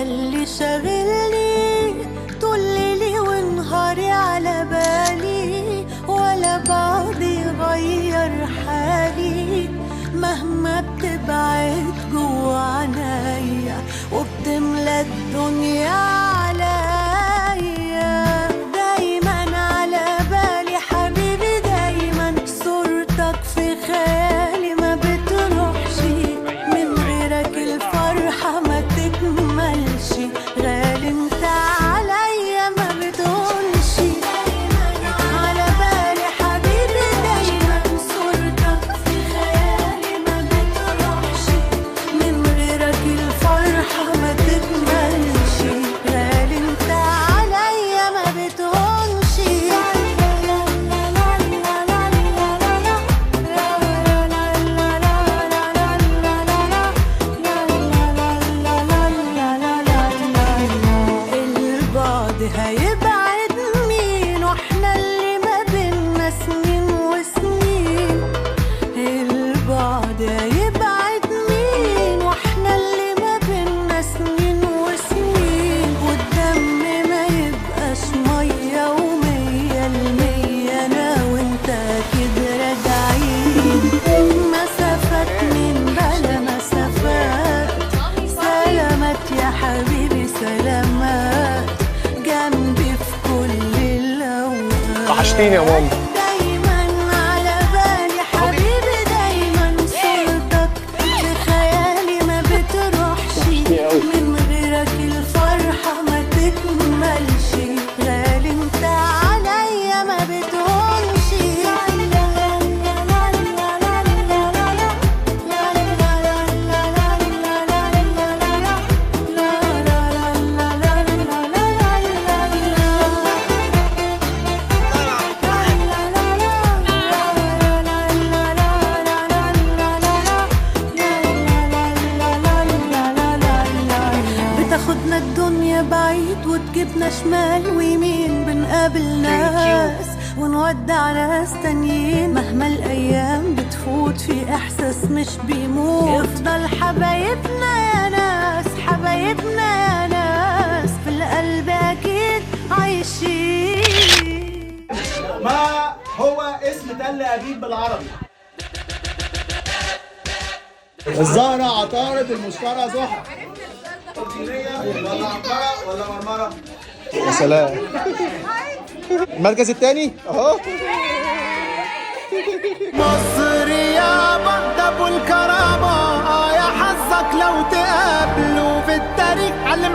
اللي شاغلني طول ليلي ونهاري على بالي، ولا بعضي يغير حالي مهما بتبعد جوا عنايا وبتملى الدنيا عليا. دايما على بالي حبيبي، دايما صورتك في خيالي ما بتروحش، من غيرك الفرحة ما تكملش، غالي انت عليا ما بتقولش. على بالي حبيبي، دايما صورتك في خيالي ما بتروحش، من غيرك الفرحة ما تكملش، غالي انت عليا ما بتقولش. البعد هيبعد مين واحنا اللي ما بينا سنين وسنين؟ البعد هيبعد مين واحنا اللي ما بينا سنين وسنين؟ والدم ما يبقاش مية ومية المية، انا وانت اكيد راجعين. مسافات من بلا مسافات، سلامات يا حبيبي سلامات، جنبي في كل الاوقات. وحشتيني يا ماما. دايما على بالي حبيبي، دايما صورتك في خيالي ما بتروحش، من غيرك الفرحة ما تكملش، غالي انت عليا ما بتقولش. بتاخدنا الدنيا بعيد وتجيبنا شمال ويمين، بنقابل ناس ونودع ناس تانيين، مهما الأيام بتفوت في إحساس مش بيموت، يفضل حبايبنا يا ناس، حبايبنا يا ناس في القلب أكيد عايشين. ما هو اسم تل أبيب بالعربي؟ الزهرة، عطارد، المشترى، زحل. ولا عنبرة ولا مرمرة؟ يا سلام. المركز الثاني اهو. مصر يا ابو الكرامة، يا حظك لو تقابله في التاريخ علم